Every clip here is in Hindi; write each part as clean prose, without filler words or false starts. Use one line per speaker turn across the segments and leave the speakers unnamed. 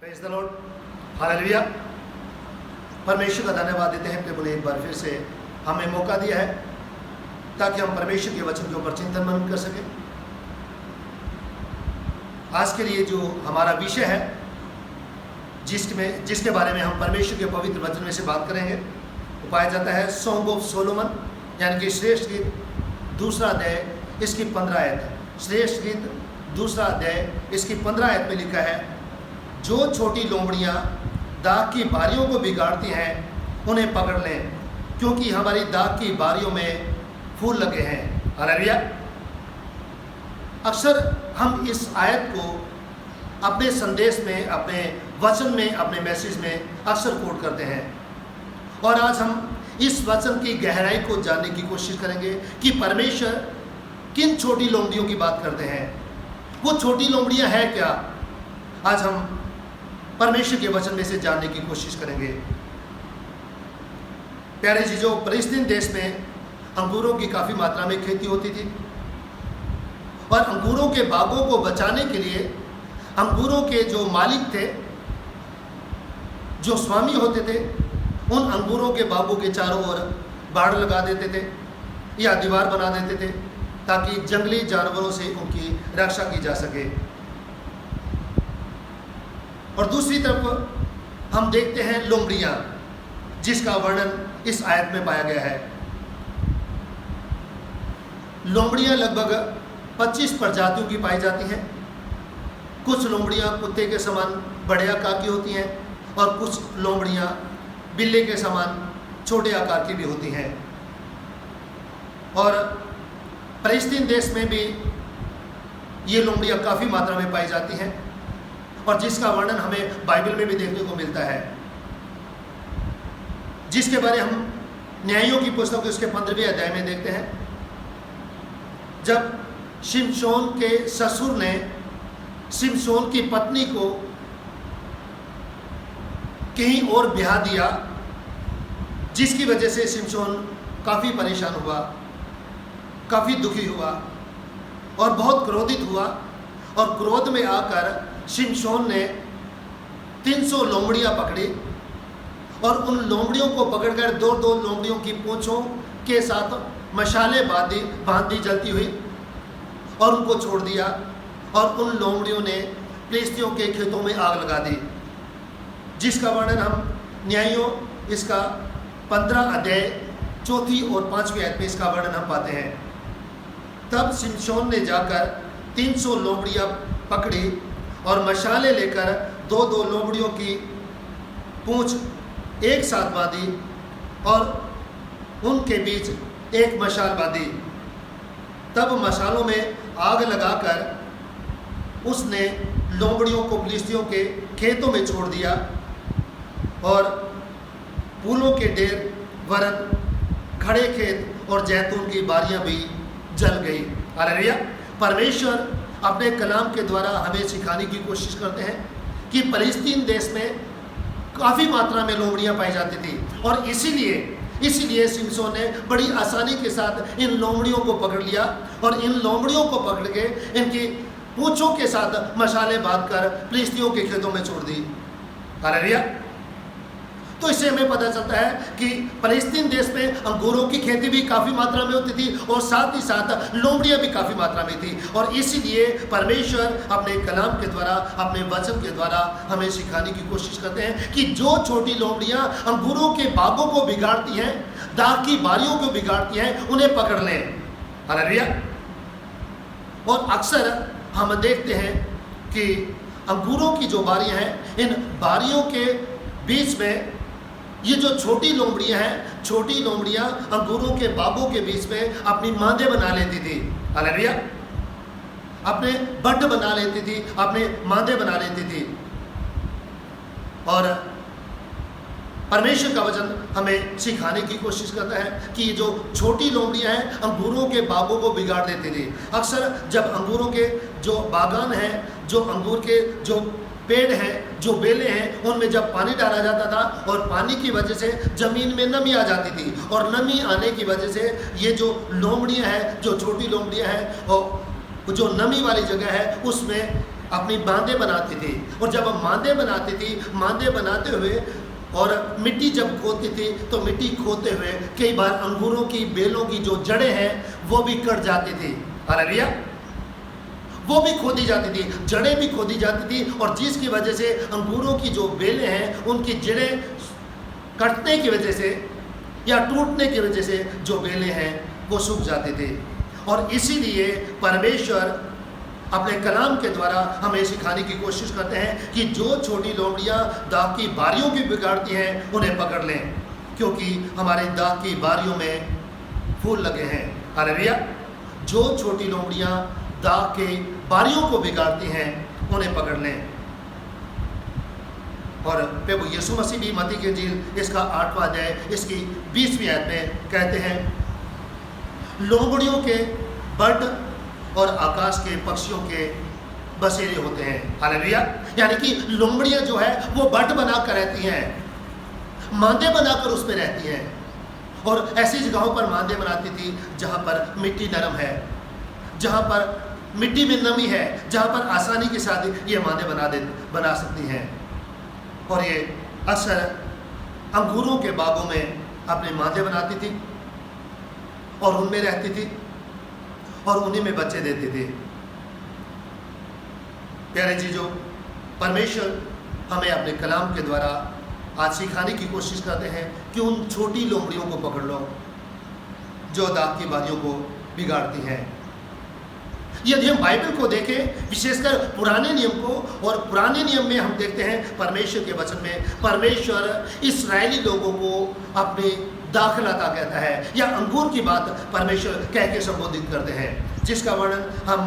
Praise the Lord, hallelujah. परमेश्वर का धन्यवाद देते हैं प्रभु ने एक बार फिर से हमें मौका दिया है ताकि हम परमेश्वर के वचन के ऊपर चिंतन मनन कर सकें। आज के लिए जो हमारा विषय है जिसके बारे में हम परमेश्वर के पवित्र वचन में से बात करेंगे वो पाया जाता है सॉन्ग ऑफ सोलोमन, यानी कि श्रेष्ठ गीत दूसरा अध्याय इसकी 15 आयत। श्रेष्ठ गीत दूसरा अध्याय इसकी 15 आयत में लिखा है, जो छोटी लोमड़ियाँ दाग की बारियों को बिगाड़ती हैं उन्हें पकड़ लें, क्योंकि हमारी दाग की बारियों में फूल लगे हैं। हालेलुया। अक्सर हम इस आयत को अपने संदेश में, अपने वचन में, अपने मैसेज में अक्सर कोट करते हैं, और आज हम इस वचन की गहराई को जानने की कोशिश करेंगे कि परमेश्वर किन छोटी लोमड़ियों की बात करते हैं। वो छोटी लोमड़ियाँ हैं क्या? आज हम परमेश्वर के वचन में से जानने की कोशिश करेंगे। प्यारे चीज़ों, फलस्तीन देश में अंगूरों की काफ़ी मात्रा में खेती होती थी, और अंगूरों के बागों को बचाने के लिए अंगूरों के जो मालिक थे, जो स्वामी होते थे, उन अंगूरों के बागों के चारों ओर बाड़ लगा देते थे या दीवार बना देते थे ताकि जंगली जानवरों से उनकी रक्षा की जा सके। और दूसरी तरफ हम देखते हैं लोमड़ियाँ, जिसका वर्णन इस आयत में पाया गया है। लोमड़ियाँ लगभग 25 प्रजातियों की पाई जाती हैं। कुछ लोमड़ियाँ कुत्ते के समान बड़े आकार की होती हैं और कुछ लोमड़ियाँ बिल्ली के समान छोटे आकार की भी होती हैं। और फलस्तीन देश में भी ये लोमड़ियाँ काफ़ी मात्रा में पाई जाती हैं, और जिसका वर्णन हमें बाइबल में भी देखने को मिलता है, जिसके बारे हम न्यायियों की पुस्तक उसके 15वें अध्याय में देखते हैं। जब शिमशोन के ससुर ने शिमशोन की पत्नी को कहीं और ब्याह दिया, जिसकी वजह से शिमशोन काफ़ी परेशान हुआ, काफ़ी दुखी हुआ और बहुत क्रोधित हुआ, और क्रोध में आकर शिमशोन ने 300 लोमड़ियाँ पकड़ी और उन लोमड़ियों को पकड़कर दो लोमड़ियों की पूंछों के साथ मशाले बांधी जलती हुई और उनको छोड़ दिया, और उन लोमड़ियों ने फिलिस्तियों के खेतों में आग लगा दी, जिसका वर्णन हम न्यायियों इसका 15 अध्याय 4 और 5वीं आयत में इसका वर्णन हम पाते हैं। तब शिमशोन ने जाकर 300 लोमड़ियाँ पकड़ी और मशाले लेकर दो लोमड़ियों की पूंछ एक साथ बांधी और उनके बीच एक मशाल बांधी। तब मशालों में आग लगाकर उसने लोमड़ियों को फिलिस्तियों के खेतों में छोड़ दिया, और फूलों के ढेर, वरन खड़े खेत और जैतून की बारियां भी जल गई। हालेलुया। परमेश्वर अपने कलाम के द्वारा हमें सिखाने की कोशिश करते हैं कि फलस्तीन देश में काफ़ी मात्रा में लोमड़ियाँ पाई जाती थी, और इसीलिए शिमशोन ने बड़ी आसानी के साथ इन लोमड़ियों को पकड़ लिया, और इन लोमड़ियों को पकड़ के इनकी पूंछों के साथ मशाले बांधकर फिलिस्तियों के खेतों में छोड़ दी। हालेलुया। तो इससे हमें पता चलता है कि फलस्तीन देश में अंगूरों की खेती भी काफ़ी मात्रा में होती थी, और साथ ही साथ लोमड़ियाँ भी काफ़ी मात्रा में थी। और इसीलिए परमेश्वर अपने कलाम के द्वारा, अपने वचन के द्वारा हमें सिखाने की कोशिश करते हैं कि जो छोटी लोमड़ियाँ अंगूरों के बागों को बिगाड़ती हैं, दाग की बारियों को बिगाड़ती हैं, उन्हें पकड़ लें। हालेलुया। और अक्सर हम देखते हैं कि अंगूरों की जो बारियाँ हैं, इन बारियों के बीच में ये जो छोटी लोमड़ियाँ हैं, छोटी लोमड़ियाँ अंगूरों के बागों के बीच में अपनी मांदे बना लेती थी। हालेलुया। अपने बट बना लेती थी, अपने मांदे बना लेती थी। और परमेश्वर का वचन हमें सिखाने की कोशिश करता है कि ये जो छोटी लोमड़ियाँ हैं अंगूरों के बागों को बिगाड़ देती थी। अक्सर जब अंगूरों के जो बागान हैं, जो अंगूर के जो पेड़ हैं, जो बेलें हैं, उनमें जब पानी डाला जाता था और पानी की वजह से ज़मीन में नमी आ जाती थी, और नमी आने की वजह से ये जो लोमड़ियाँ हैं, जो छोटी लोमड़ियाँ हैं, और जो नमी वाली जगह है उसमें अपनी बांदें बनाती थी, और जब हम मांदें बनाती थी, मांदें बनाते हुए और मिट्टी जब खोदती थी तो मिट्टी खोदते हुए कई बार अंगूरों की बेलों की जो जड़ें हैं वो भी कट जाती थी। हालेलुया। वो भी खोदी जाती थी, जड़ें भी खोदी जाती थी, और जिसकी वजह से अंगूरों की जो बेलें हैं उनकी जड़ें कटने की वजह से या टूटने की वजह से जो बेलें हैं वो सूख जाते थे। और इसीलिए परमेश्वर अपने कलाम के द्वारा हमें सिखाने की कोशिश करते हैं कि जो छोटी लोमड़ियाँ दाख की बारियों की बिगाड़ती हैं उन्हें पकड़ लें, क्योंकि हमारे दाख की बारियों में फूल लगे हैं। हालेलुया। जो छोटी लोमड़ियाँ दाख के बारियों को बिगाड़ती हैं उन्हें पकड़ लें। और प्रभु यीशु मसीह भी मत्ती की इंजील इसका 8वां अध्याय इसकी 20वीं आयत में कहते हैं, लोमड़ियों के बट और आकाश के पक्षियों के बसेरे होते हैं। हालेलुया। यानी कि लोमड़ियाँ जो है वो बट बनाकर रहती हैं, मांदे बनाकर उस पर रहती हैं, और ऐसी जगहों पर मांदे बनाती थी जहाँ पर मिट्टी नरम है, जहाँ पर मिट्टी में नमी है, जहाँ पर आसानी के साथ ये मांदे बना सकती हैं। और ये अक्सर अंगूरों के बागों में अपने मांदे बनाती थी और उनमें रहती थी और उन्हीं में बच्चे देते थे। प्यारे चीजों, परमेश्वर हमें अपने कलाम के द्वारा आज सिखाने की कोशिश करते हैं कि उन छोटी लोमड़ियों को पकड़ लो जो दाख की बारियों को बिगाड़ती हैं। यदि हम बाइबल को देखें, विशेषकर पुराने नियम को, और पुराने नियम में हम देखते हैं परमेश्वर के वचन में परमेश्वर इस्राएली लोगों को अपने दाखलता कहता है, या अंगूर की बात परमेश्वर कह के संबोधित करते हैं, जिसका वर्णन हम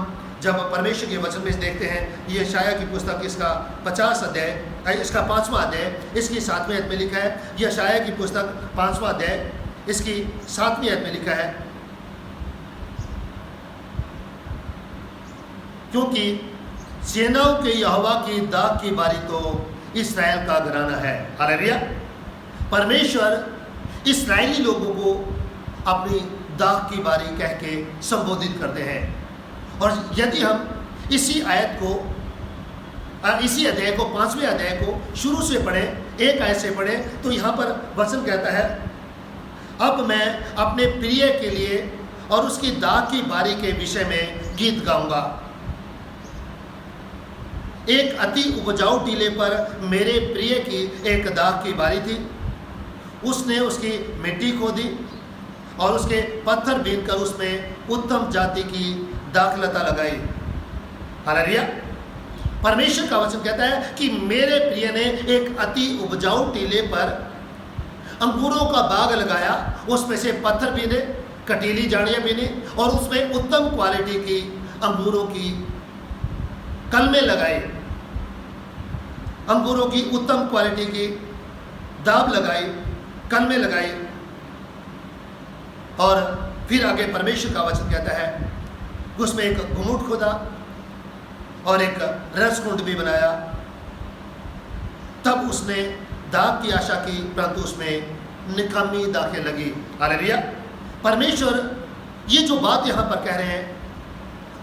जब परमेश्वर के वचन में देखते हैं। ये यशायाह की पुस्तक इसका 50 अध्याय इसका 5वां अध्याय इसकी 7वीं आयत में लिखा है। यशायाह की पुस्तक 5वां अध्याय इसकी 7वीं आयत में लिखा है, क्योंकि सेनाओं के यहोवा की दाख की बारी तो इस्राएल का घराना है। हालेलुया। परमेश्वर इस्राएली लोगों को अपनी दाख की बारी कह के संबोधित करते हैं। और यदि हम इसी आयत को, इसी अध्याय को, 5वें अध्याय को शुरू से पढ़ें, एक आयत से पढ़ें, तो यहाँ पर वचन कहता है, अब मैं अपने प्रिय के लिए और उसकी दाख की बारी के विषय में गीत गाऊंगा। एक अति उपजाऊ टीले पर मेरे प्रिय की एक दाख की बारी थी, उसने उसकी मिट्टी खोदी और उसके पत्थर बीनकर उसमें उत्तम जाति की दाखलता लगाई। हालेलुया। परमेश्वर का वचन कहता है कि मेरे प्रिय ने एक अति उपजाऊ टीले पर अंगूरों का बाग लगाया, उसमें से पत्थर बीने, कटीली जाड़ियाँ बीनी, और उसमें उत्तम क्वालिटी की अंगूरों की कलमें लगाई, अंगूरों की उत्तम क्वालिटी की दाब लगाई, कलमें लगाई। और फिर आगे परमेश्वर का वचन कहता है, उसमें एक घुमुट खोदा और एक रसकुंड भी बनाया। तब उसने दाख की आशा की, परंतु उसमें निकम्मी दाखें लगी। हालेलुया। परमेश्वर ये जो बात यहाँ पर कह रहे हैं,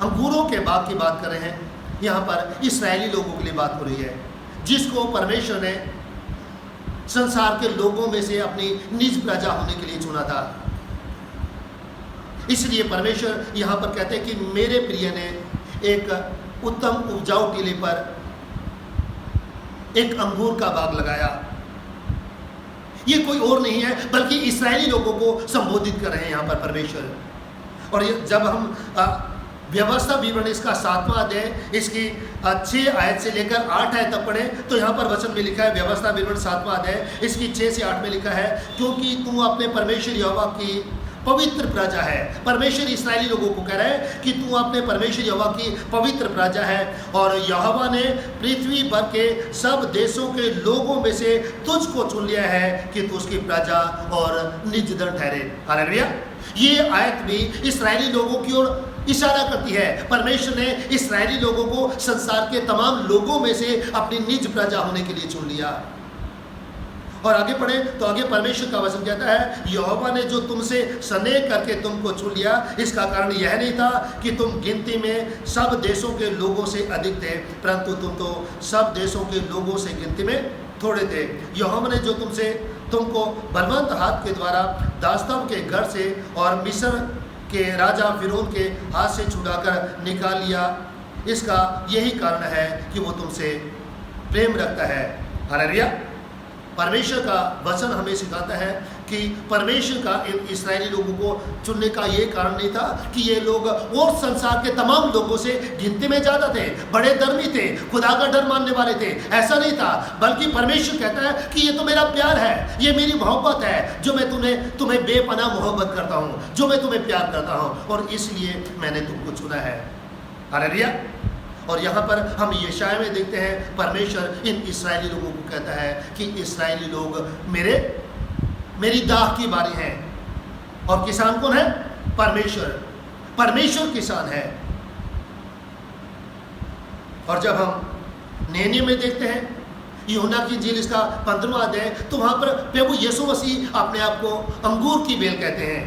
अंगूरों के बाग की बात कर रहे हैं, यहाँ पर इस्राएली लोगों के लिए बात हो रही है, जिसको परमेश्वर ने संसार के लोगों में से अपनी निज प्रजा होने के लिए चुना था। इसलिए परमेश्वर यहाँ पर कहते हैं कि मेरे प्रिय ने एक उत्तम उपजाऊ टीले पर एक अंगूर का बाग लगाया। ये कोई और नहीं है बल्कि इस्राएली लोगों को संबोधित कर रहे हैं यहाँ पर परमेश्वर। और ये जब हम व्यवस्था विवरण इसका 7वां अध्याय इसकी 6 आयत से लेकर 8 आयत तक पढ़ें, तो यहाँ पर वचन में लिखा है, व्यवस्था विवरण 7वां अध्याय इसकी 6 से 8 में लिखा है, क्योंकि तू अपने परमेश्वर यहोवा की पवित्र प्रजा है। परमेश्वर इस्राएली लोगों को कह रहा है कि तू अपने परमेश्वर यहोवा की पवित्र प्रजा है, और यहोवा ने पृथ्वी भर के सब देशों के लोगों में से तुझको चुन लिया है कि तू उसकी प्रजा और निज दल ठहरे। हालेलुया। ये आयत भी इस्राएली लोगों की ओर इशारा करती है। परमेश्वर ने इस्राएली लोगों को संसार के तमाम लोगों में से अपनी निज प्रजा होने के लिए चुन लिया। और आगे पढ़े तो आगे परमेश्वर का वचन कहता है, यहोवा ने जो तुमसे स्नेह करके तुमको चुन लिया, इसका कारण यह नहीं था कि तुम गिनती में सब देशों के लोगों से अधिक थे, परंतु तुम तो सब देशों के लोगों से गिनती में थोड़े थे। यहोवा ने जो तुमको बलवंत हाथ के द्वारा दास्तव के घर से और मिस्र के राजा फिरौन के हाथ से छुड़ाकर निकाल लिया, इसका यही कारण है कि वो तुमसे प्रेम रखता है। हालेलुया। परमेश्वर का वचन हमें सिखाता है कि परमेश्वर का इन इस्राएली लोगों को चुनने का ये कारण नहीं था कि ये लोग और संसार के तमाम लोगों से गिनती में ज़्यादा थे, बड़े धर्मी थे, खुदा का डर मानने वाले थे, ऐसा नहीं था। बल्कि परमेश्वर कहता है कि ये तो मेरा प्यार है, ये मेरी मोहब्बत है, जो मैं तुम्हें बेपनाह मोहब्बत करता हूँ, जो मैं तुम्हें प्यार करता हूँ, और इसलिए मैंने तुमको चुना है। हालेलुया। और यहाँ पर हम यशायाह में देखते हैं परमेश्वर इन इस्राएली लोगों को कहता है कि इस्राएली लोग मेरी दाह की बारी हैं। और किसान कौन है? परमेश्वर किसान है। और जब हम नेहमी में देखते हैं यूहन्ना की इंजील इसका 15वां अध्याय, तो वहाँ पर प्रभु यीशु मसीह अपने आप को अंगूर की बेल कहते हैं,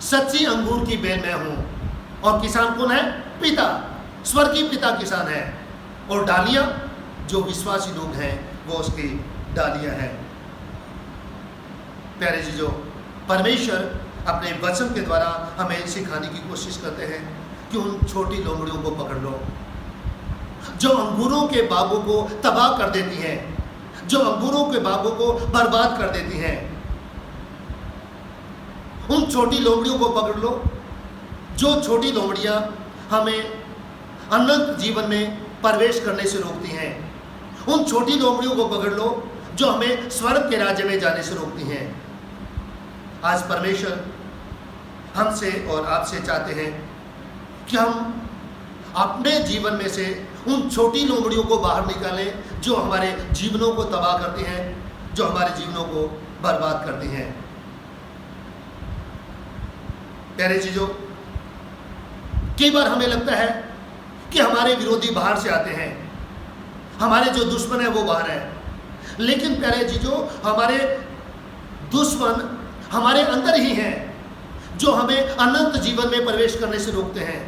सच्ची अंगूर की बेल मैं हूँ। और किसान कौन है? पिता, स्वर्गीय पिता किसान है। और डालियाँ जो विश्वासी लोग हैं वो उसकी डालियाँ हैं। प्यारे चीजों, परमेश्वर अपने वचन के द्वारा हमें सिखाने की कोशिश करते हैं कि उन छोटी लोमड़ियों को पकड़ लो जो अंगूरों के बागों को तबाह कर देती हैं, जो अंगूरों के बागों को बर्बाद कर देती हैं। उन छोटी लोमड़ियों को पकड़ लो जो छोटी लोमड़ियां हमें अनंत जीवन में प्रवेश करने से रोकती हैं। उन छोटी लोमड़ियों को पकड़ लो जो हमें स्वर्ग के राज्य में जाने से रोकती हैं। आज परमेश्वर हमसे और आपसे चाहते हैं कि हम अपने जीवन में से उन छोटी लोमड़ियों को बाहर निकालें जो हमारे जीवनों को तबाह करती हैं, जो हमारे जीवनों को बर्बाद करती हैं। प्यारे चीजों, कई बार हमें लगता है कि हमारे विरोधी बाहर से आते हैं, हमारे जो दुश्मन है वो बाहर है, लेकिन प्यारे चीजों, हमारे दुश्मन हमारे अंदर ही हैं जो हमें अनंत जीवन में प्रवेश करने से रोकते हैं।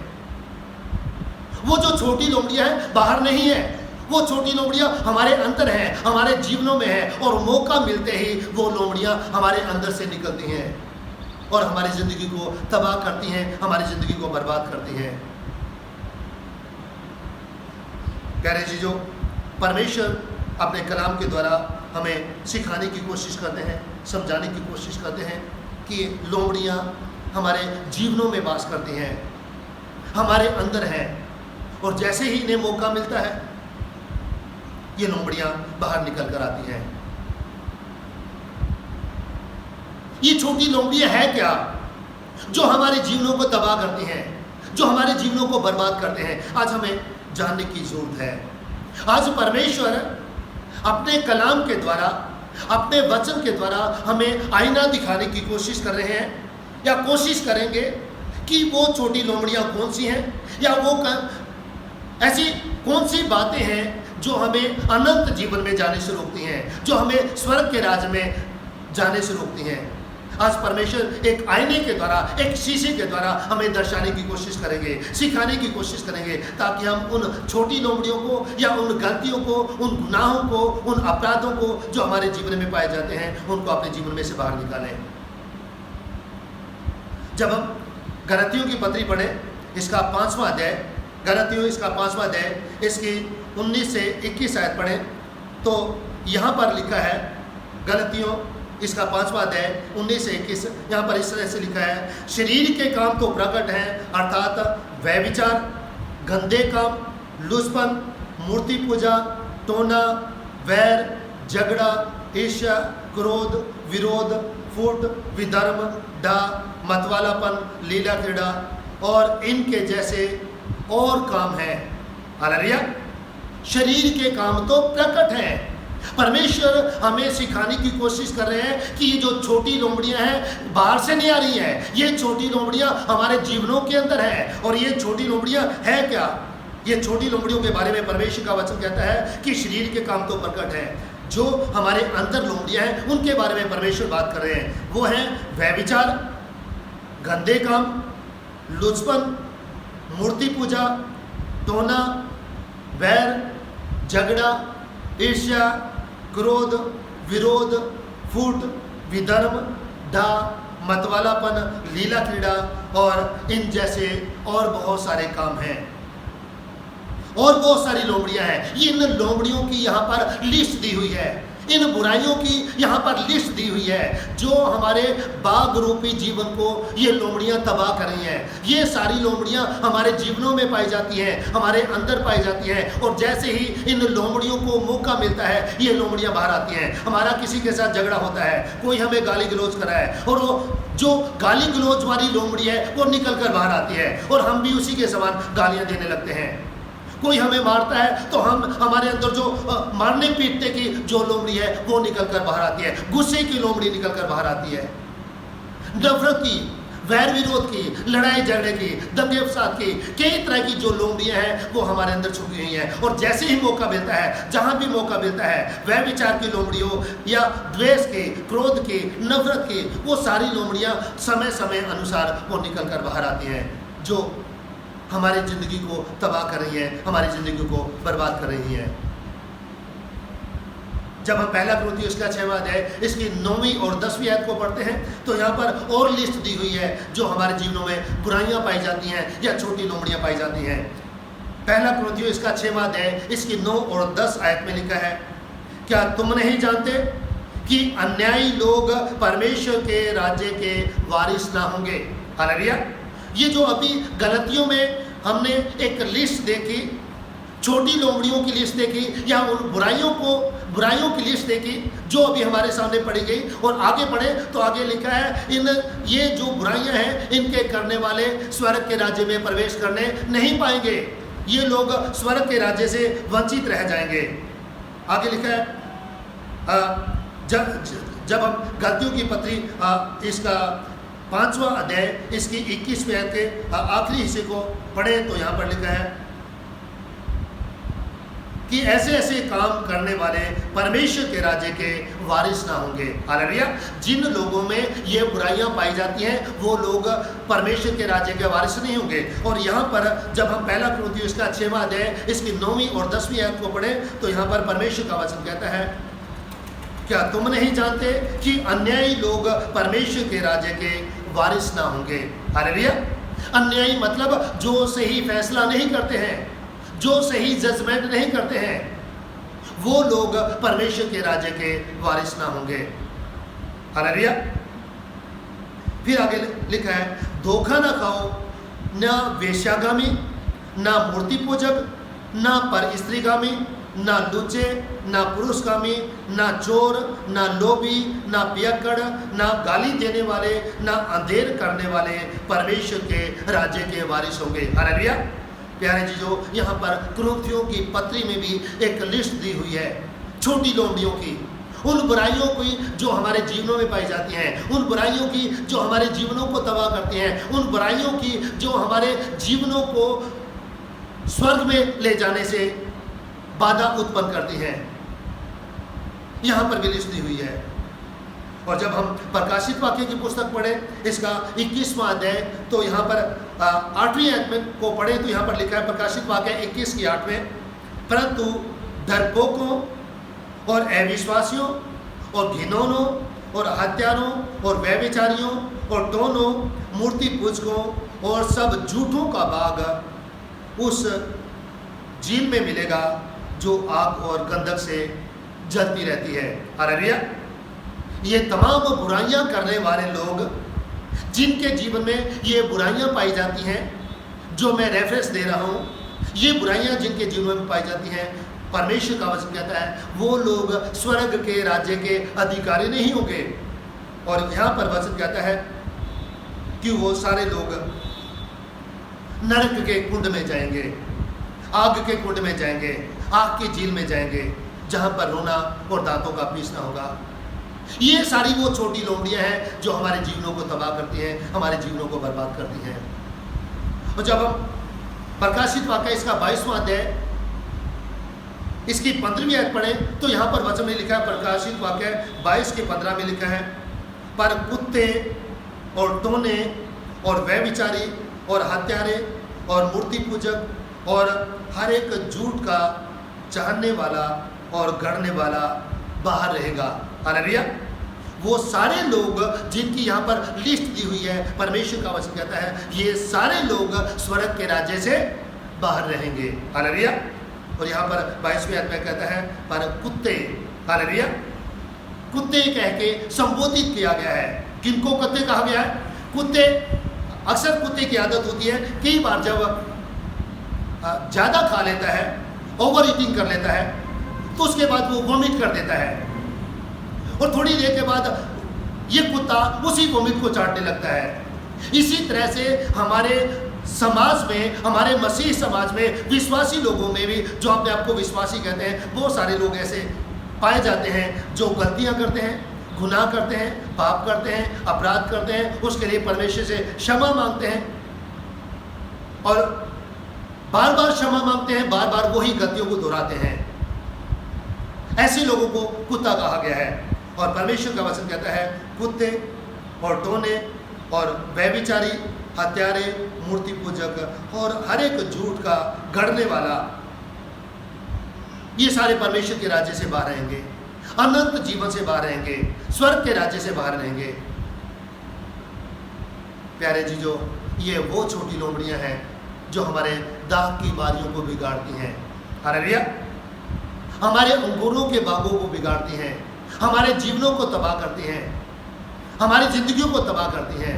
वो जो छोटी लोमड़ियां हैं बाहर नहीं है, वो छोटी लोमड़ियां हमारे अंदर हैं, हमारे जीवनों में है, और मौका मिलते ही वो लोमड़ियां हमारे अंदर से निकलती हैं और हमारी ज़िंदगी को तबाह करती हैं, हमारी ज़िंदगी को बर्बाद करती हैं। प्यारे चीज़ों, परमेश्वर अपने कलाम के द्वारा हमें सिखाने की कोशिश करते हैं, समझाने की कोशिश करते हैं कि लोमड़ियाँ हमारे जीवनों में वास करती हैं, हमारे अंदर हैं, और जैसे ही इन्हें मौका मिलता है ये लोमड़ियाँ बाहर निकल कर आती हैं। ये छोटी लोमड़ियाँ हैं क्या जो हमारे जीवनों को तबाह करती हैं, जो हमारे जीवनों को बर्बाद करते हैं? आज हमें जानने की जरूरत है। आज परमेश्वर अपने कलाम के द्वारा, अपने वचन के द्वारा हमें आईना दिखाने की कोशिश कर रहे हैं, या कोशिश करेंगे कि वो छोटी लोमड़ियाँ कौन सी हैं, या वो ऐसी कौन सी बातें हैं जो हमें अनंत जीवन में जाने से रोकती हैं, जो हमें स्वर्ग के राज्य में जाने से रोकती हैं। आज परमेश्वर एक आईने के द्वारा, एक शीशे के द्वारा हमें दर्शाने की कोशिश करेंगे, सिखाने की कोशिश करेंगे, ताकि हम उन छोटी लोमड़ियों को, या उन गलतियों को, उन गुनाहों को, उन अपराधों को जो हमारे जीवन में पाए जाते हैं, उनको अपने जीवन में से बाहर निकालें। जब हम गलतियों की पत्री पढ़ें, इसका 5वां अध्याय, गलतियों इसका 5वां अध्याय, इसकी 19 से 21 आयत पढ़ें, तो यहाँ पर लिखा है, गलतियों इसका 5वां अध्याय 19 से 21, यहाँ पर इस तरह से लिखा है, शरीर के काम तो प्रकट हैं, अर्थात व्यभिचार, गंदे काम, लुचपन, मूर्ति पूजा, टोना, वैर, झगड़ा, ईर्ष्या, क्रोध, विरोध, फूट, विधर्म, डाह, मतवालापन, लीला क्रीड़ा और इनके जैसे और काम है। हालेलुया। शरीर के काम तो प्रकट हैं। परमेश्वर हमें सिखाने की कोशिश कर रहे हैं कि ये जो छोटी लोमड़ियां हैं बाहर से नहीं आ रही हैं, ये छोटी लोमड़ियां हमारे जीवनों के अंदर हैं। और ये छोटी लोमड़ियां है क्या? ये छोटी लोमड़ियों के बारे में परमेश्वर का वचन कहता है कि शरीर के काम तो प्रकट है। जो हमारे अंदर लोमड़ियां हैं उनके बारे में परमेश्वर बात कर रहे हैं। वो हैं व्यभिचार, गंदे काम, लुचपन, मूर्ति पूजा, टोना, वैर, झगड़ा, ईर्ष्या, क्रोध, विरोध, फूट, विधर्म, डा, मतवालापन, लीला क्रीड़ा और इन जैसे और बहुत सारे काम हैं और बहुत सारी लोमड़ियां हैं। इन लोमड़ियों की यहाँ पर लिस्ट दी हुई है, इन बुराइयों की यहाँ पर लिस्ट दी हुई है जो हमारे बाग रूपी जीवन को ये लोमड़ियाँ तबाह कर रही हैं। ये सारी लोमड़ियाँ हमारे जीवनों में पाई जाती हैं, हमारे अंदर पाई जाती हैं और जैसे ही इन लोमड़ियों को मौका मिलता है ये लोमड़ियाँ बाहर आती हैं। हमारा किसी के साथ झगड़ा होता है, कोई हमें गाली गलौज करा है और वो जो गाली गलौज वाली लोमड़ी है वो निकल कर बाहर आती है और हम भी उसी के समान गालियाँ देने लगते हैं। कोई हमें मारता है तो हम हमारे अंदर जो मारने पीटने की जो लोमड़ी है वो निकल कर बाहर आती है, गुस्से की लोमड़ी निकल कर बाहर आती है, नफरत की, वैर विरोध की, लड़ाई झगड़े की, दंगे फसाद की, कई तरह की जो लोमड़ियां हैं वो हमारे अंदर छुपी हुई हैं। और जैसे ही मौका मिलता है, जहां भी मौका मिलता है, वह विचार की लोमड़ी हो या द्वेष की, क्रोध की, नफरत की, वो सारी लोमड़ियां समय समय अनुसार वो निकल कर बाहर आती हैं जो हमारी ज़िंदगी को तबाह कर रही है, हमारी ज़िंदगी को बर्बाद कर रही है। जब हम पहला कुरिन्थियों इसका 6वां अध्याय इसकी 9वीं और 10वीं आयत को पढ़ते हैं तो यहाँ पर और लिस्ट दी हुई है जो हमारे जीवनों में बुराइयां पाई जाती हैं या छोटी लोमड़ियां पाई जाती हैं। पहला कुरिन्थियों इसका 6वां अध्याय इसकी 9 और 10 आयत में लिखा है, क्या तुम नहीं जानते कि अन्यायी लोग परमेश्वर के राज्य के वारिस ना होंगे। हालेलुया। ये जो अभी गलतियों में हमने एक लिस्ट देखी, छोटी लोमड़ियों की लिस्ट देखी या उन बुराइयों की लिस्ट देखी जो अभी हमारे सामने पड़ी गई और आगे बढ़े तो आगे लिखा है ये जो बुराइयां हैं इनके करने वाले स्वर्ग के राज्य में प्रवेश करने नहीं पाएंगे, ये लोग स्वर्ग के राज्य से वंचित रह जाएंगे। आगे लिखा है जब हम गलतियों की पत्री इसका 5वां अध्याय इसकी 21वें आयत के आखिरी हिस्से को पढ़े तो यहाँ पर लिखा है कि ऐसे ऐसे काम करने वाले परमेश्वर के राज्य के वारिस ना होंगे। हालेलुया। जिन लोगों में ये बुराइयां पाई जाती हैं वो लोग परमेश्वर के राज्य के वारिस नहीं होंगे। और यहाँ पर जब हम पहला कुरिन्थियों इसका 6वां अध्याय इसकी 9वीं और 10वीं आयत को पढ़े तो यहाँ पर परमेश्वर का वचन कहता है, क्या तुम नहीं जानते कि अन्यायी लोग परमेश्वर के राज्य के वारिस ना होंगे। हालेलुया। अन्यायी मतलब जो सही फैसला नहीं करते हैं, जो सही जजमेंट नहीं करते हैं, वो लोग परमेश्वर के राज्य के वारिस ना होंगे। हालेलुया। फिर आगे लिखा है, धोखा ना खाओ, ना वेश्यागामी, ना मूर्ति पूजक, ना पर स्त्रीगामी, ना लुचे, ना पुरुषगामी, ना चोर, ना लोभी, ना पियक्कड़, ना गाली देने वाले, ना अंधेर करने वाले परमेश्वर के राज्य के वारिस होंगे। हालेलुया। प्यारे जीजों, यहाँ पर कुरिन्थियों की पत्री में भी एक लिस्ट दी हुई है छोटी लोमड़ियों की, उन बुराइयों की जो हमारे जीवनों में पाई जाती हैं, उन बुराइयों की जो हमारे जीवनों को तबाह करती हैं, उन बुराइयों की जो हमारे जीवनों को स्वर्ग में ले जाने से बाधा उत्पन्न करती हैं। यहाँ पर भी लिस्ट दी हुई है। और जब हम प्रकाशित वाक्य की पुस्तक पढ़ें इसका 21वां अध्याय तो यहाँ पर 8वीं आयत में को पढ़ें तो यहाँ पर लिखा है, प्रकाशित वाक्य 21 की 8 में, परंतु डरपोकों और अविश्वासियों और घिनौनों और हत्यारों और व्यभिचारियों और टोनों, मूर्ति पूजकों और सब झूठों का भाग उस झील में मिलेगा जो आग और गंधक से जलती रहती है। हालेलुया। ये तमाम बुराइयां करने वाले लोग जिनके जीवन में ये बुराइयां पाई जाती हैं, जो मैं रेफरेंस दे रहा हूँ, ये बुराइयां जिनके जीवन में पाई जाती हैं, परमेश्वर का वचन कहता है वो लोग स्वर्ग के राज्य के अधिकारी नहीं होंगे। और यहाँ पर वचन कहता है कि वो सारे लोग नरक के कुंड में जाएंगे, आग के कुंड में जाएंगे, आग की झील में जाएंगे, जहाँ पर रोना और दांतों का पीसना होगा। ये सारी वो छोटी लोमड़ियाँ हैं जो हमारे जीवनों को तबाह करती हैं, हमारे जीवनों को बर्बाद करती हैं। और जब हम प्रकाशित वाक्य इसका 22वां अध्याय इसकी 15वीं आयत पढ़ें तो यहाँ पर वचन में लिखा है, प्रकाशित वाक्य 22 के 15 में लिखा है, पर कुत्ते और टोने और व्यभिचारी और हत्यारे और मूर्ति पूजक और हर एक झूठ का चाहने वाला और गढ़ने वाला बाहर रहेगा। हालेलुया। वो सारे लोग जिनकी यहाँ पर लिस्ट दी हुई है, परमेश्वर का वचन कहता है ये सारे लोग स्वर्ग के राज्य से बाहर रहेंगे। हालेलुया। और यहाँ पर 22वें आयत में कहता है, पर कुत्ते, हालेलुया, कुत्ते कह के संबोधित किया गया है। किनको कुत्ते कहा गया है? कुत्ते, अक्सर कुत्ते की आदत होती है, कई बार जब ज़्यादा खा लेता है, ओवर ईटिंग कर लेता है, तो उसके बाद वो वॉमिट कर देता है और थोड़ी देर के बाद ये कुत्ता उसी वॉमिट को चाटने लगता है। इसी तरह से हमारे समाज में, हमारे मसीह समाज में, विश्वासी लोगों में भी, जो अपने आप को विश्वासी कहते हैं, बहुत सारे लोग ऐसे पाए जाते हैं जो गलतियां करते हैं, गुनाह करते हैं, पाप करते हैं, अपराध करते हैं, उसके लिए परमेश्वर से क्षमा मांगते हैं और बार बार क्षमा मांगते हैं, बार बार वही गलतियों को दोहराते हैं। ऐसे लोगों को कुत्ता कहा गया है। और परमेश्वर का वचन कहता है कुत्ते और टोने और व्यभिचारी, हत्यारे, मूर्ति पूजक और हर एक झूठ का गढ़ने वाला, ये सारे परमेश्वर के राज्य से बाहर रहेंगे, अनंत जीवन से बाहर रहेंगे, स्वर्ग के राज्य से बाहर रहेंगे। प्यारे जीजो, ये वो छोटी लोमड़ियां हैं जो हमारे दाग की बारियों को बिगाड़ती हैं। हालेलुया। हमारे अंगूरों के बागों को बिगाड़ती हैं, हमारे जीवनों को तबाह करती हैं, हमारी जिंदगियों को तबाह करती हैं।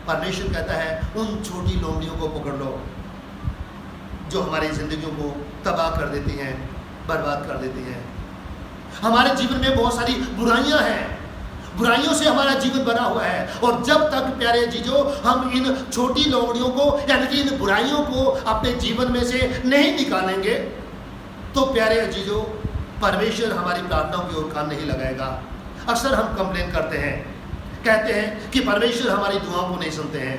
परमेश्वर कहता है उन छोटी लोमड़ियों को पकड़ लो जो हमारी जिंदगियों को तबाह कर देती हैं, बर्बाद कर देती हैं। हमारे जीवन में बहुत सारी बुराइयां हैं, बुराइयों से हमारा जीवन बना हुआ है, और जब तक प्यारे जीजो हम इन छोटी लोमड़ियों को यानी कि इन बुराइयों को अपने जीवन में से नहीं निकालेंगे तो प्यारे जीजो परमेश्वर हमारी प्रार्थनाओं की ओर कान नहीं लगाएगा। अक्सर हम कंप्लेन करते हैं, कहते हैं कि परमेश्वर हमारी दुआओं को नहीं सुनते हैं,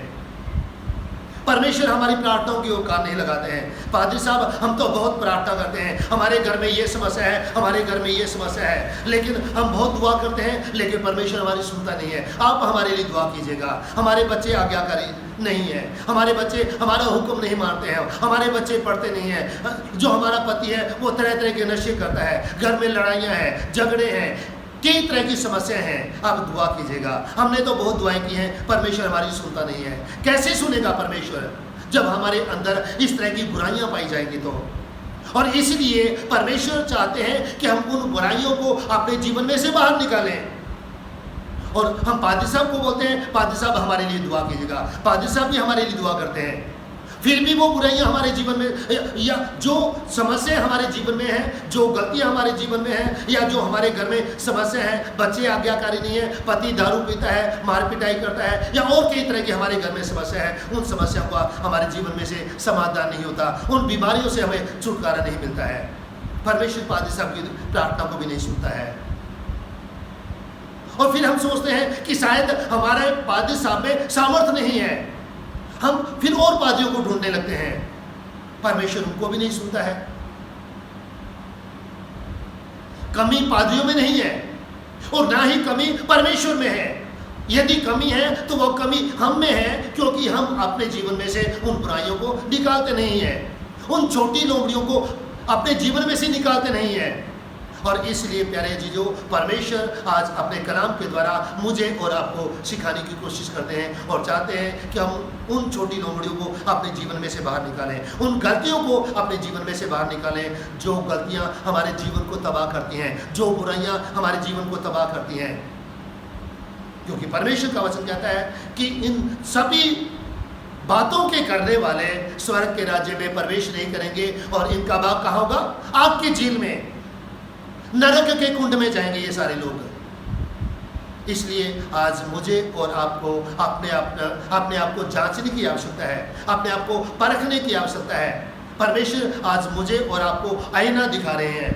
परमेश्वर हमारी प्रार्थनाओं की ओर कान नहीं लगाते हैं। पादरी साहब, हम तो बहुत प्रार्थना करते हैं, हमारे घर में ये समस्या है, हमारे घर में ये समस्या है, लेकिन हम बहुत दुआ करते हैं लेकिन परमेश्वर हमारी सुनता नहीं है। आप हमारे लिए दुआ कीजिएगा। हमारे बच्चे आज्ञाकारी नहीं है, हमारे बच्चे हमारा हुक्म नहीं मानते हैं, हमारे बच्चे पढ़ते नहीं हैं, जो हमारा पति है वो तरह तरह के नशे करता है, घर में लड़ाइयाँ हैं, झगड़े हैं, कई तरह की समस्याएं हैं। आप दुआ कीजिएगा। हमने तो बहुत दुआएं की हैं, परमेश्वर हमारी सुनता नहीं है। कैसे सुनेगा परमेश्वर जब हमारे अंदर इस तरह की बुराइयां पाई जाएंगी तो। और इसलिए परमेश्वर चाहते हैं कि हम उन बुराइयों को अपने जीवन में से बाहर निकालें। और हम पादरी साहब को बोलते हैं, पादरी साहब हमारे लिए दुआ कीजिएगा। पादरी साहब भी हमारे लिए दुआ करते हैं, फिर भी वो बुराइयां हमारे जीवन में या जो समस्या हमारे जीवन में है, जो गलतियां हमारे जीवन में है, या जो हमारे घर में समस्या है, बच्चे आज्ञाकारी नहीं है, पति दारू पीता है, मार पिटाई करता है, या और कई तरह की हमारे घर में समस्या है, उन समस्याओं का हमारे जीवन में से समाधान नहीं होता, उन बीमारियों से हमें छुटकारा नहीं मिलता है। परमेश्वर पादरी साहब की प्रार्थना को भी नहीं सुनता है। और फिर हम सोचते हैं कि शायद हमारे पादरी साहब में सामर्थ्य नहीं है, हम फिर और पादरियों को ढूंढने लगते हैं। परमेश्वर उनको भी नहीं सुनता है। कमी पादरियों में नहीं है और ना ही कमी परमेश्वर में है। यदि कमी है तो वो कमी हम में है, क्योंकि हम अपने जीवन में से उन बुराइयों को निकालते नहीं है, उन छोटी लोमड़ियों को अपने जीवन में से निकालते नहीं है। और इसलिए प्यारे जीजो, परमेश्वर आज अपने कलाम के द्वारा मुझे और आपको सिखाने की कोशिश करते हैं और चाहते हैं कि हम उन छोटी लोमड़ियों को अपने जीवन में से बाहर निकालें, उन गलतियों को अपने जीवन में से बाहर निकालें जो गलतियां हमारे जीवन को तबाह करती हैं, जो बुराइयां हमारे जीवन को तबाह करती हैं। क्योंकि परमेश्वर का वचन कहता है कि इन सभी बातों के करने वाले स्वर्ग के राज्य में प्रवेश नहीं करेंगे, और इनका भाग कहाँ होगा? आग की झील में, नरक के कुंड में जाएंगे ये सारे लोग। इसलिए आज मुझे और आपको अपने आप को जांचने की आवश्यकता है, अपने आप को परखने की आवश्यकता है। परमेश्वर आज मुझे और आपको आईना दिखा रहे हैं,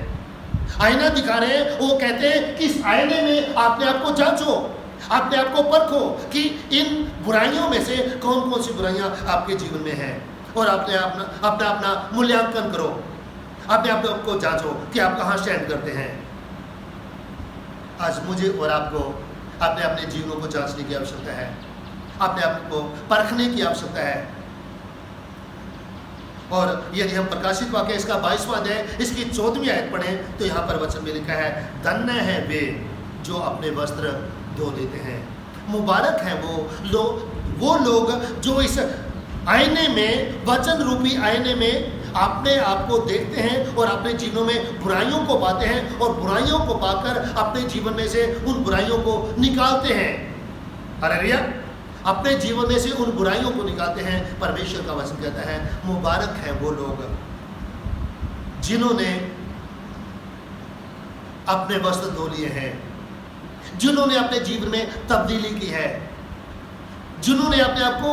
आईना दिखा रहे हैं। वो कहते हैं कि इस आईने में अपने आप को जांचो, अपने आप को परखो कि इन बुराइयों में से कौन कौन सी बुराइयां आपके जीवन में हैं, और अपना मूल्यांकन करो। अपने आप को जांचो कि आप कहाँ स्टैंड करते हैं। आज मुझे और आपको अपने अपने जीवनों को जांचने की आवश्यकता है, अपने आप को परखने की आवश्यकता है। और यदि हम प्रकाशित वाक्य इसका 22वां अध्याय इसकी 14वीं आयत पढ़ें तो यहाँ पर वचन में लिखा है, धन्य है वे जो अपने वस्त्र धो देते हैं। मुबारक है वो लोग जो इस आईने में, वचन रूपी आईने में अपने आप को देखते हैं और अपने जीवनों में बुराइयों को पाते हैं और बुराइयों को पाकर अपने जीवन में से उन बुराइयों को निकालते हैं। हालेलुया, अपने जीवन में से उन बुराइयों को निकालते हैं। परमेश्वर का वचन कहता है, मुबारक है वो लोग जिन्होंने अपने वस्त्र धो लिए हैं, जिन्होंने अपने जीवन में तब्दीली की है, जिन्होंने अपने आप को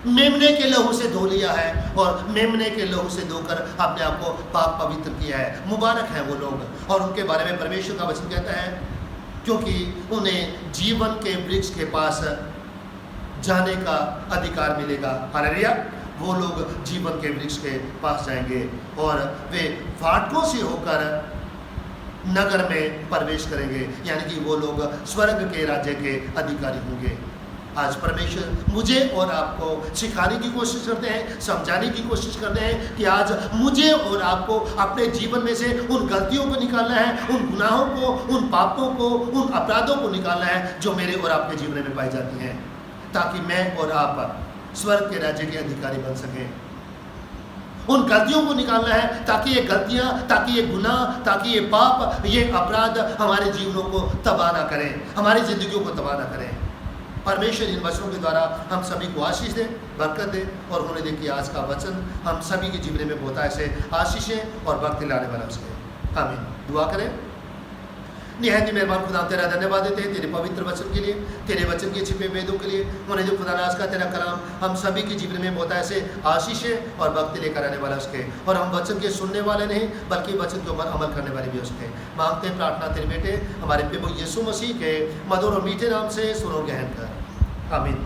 मेमने के लहू से धो लिया है और मेमने के लहू से धोकर अपने आप को पाक पवित्र किया है। मुबारक है वो लोग। और उनके बारे में परमेश्वर का वचन कहता है, क्योंकि उन्हें जीवन के वृक्ष के पास जाने का अधिकार मिलेगा। हालेलुया, वो लोग जीवन के वृक्ष के पास जाएंगे और वे फाटकों से होकर नगर में प्रवेश करेंगे, यानी कि वो लोग स्वर्ग के राज्य के अधिकारी होंगे। आज परमेश्वर मुझे और आपको सिखाने की कोशिश करते हैं, समझाने की कोशिश करते हैं कि आज मुझे और आपको अपने जीवन में से उन गलतियों को निकालना है, उन गुनाहों को, उन पापों को, उन अपराधों को निकालना है जो मेरे और आपके जीवन में पाई जाती हैं, ताकि मैं और आप स्वर्ग के राज्य के अधिकारी बन सकें। उन गलतियों को निकालना है ताकि ये गलतियां, ताकि ये गुनाह, ताकि ये पाप, ये अपराध हमारे जीवनों को तबाह ना करें, हमारी जिंदगियों को तबाह ना करें। परमेश्वर इन वचनों के द्वारा हम सभी को आशीष दे, बरकत दे और होने दे कि आज का वचन हम सभी के जीवन में बहुत ऐसे आशीषें और बरकत लाने वाला उसके। आमीन। दुआ करें। निहायत ही मेहरबान खुदा, तेरा धन्यवाद देते हैं तेरे पवित्र वचन के लिए, तेरे वचन के छिपे वेदों के लिए। होने दे खुदा आज का तेरा कलाम हम सभी के जीवन में बहुत ऐसे आशीषें और भक्ति लेकर आने वाला उसके, और हम वचन के सुनने वाले नहीं बल्कि वचन के ऊपर अमल करने वाले भी उसके। मांगते हैं प्रार्थना तेरे बेटे हमारे प्रभु यीशु मसीह के मधुर और मीठे नाम से, सुनो गहन कर। आमीन।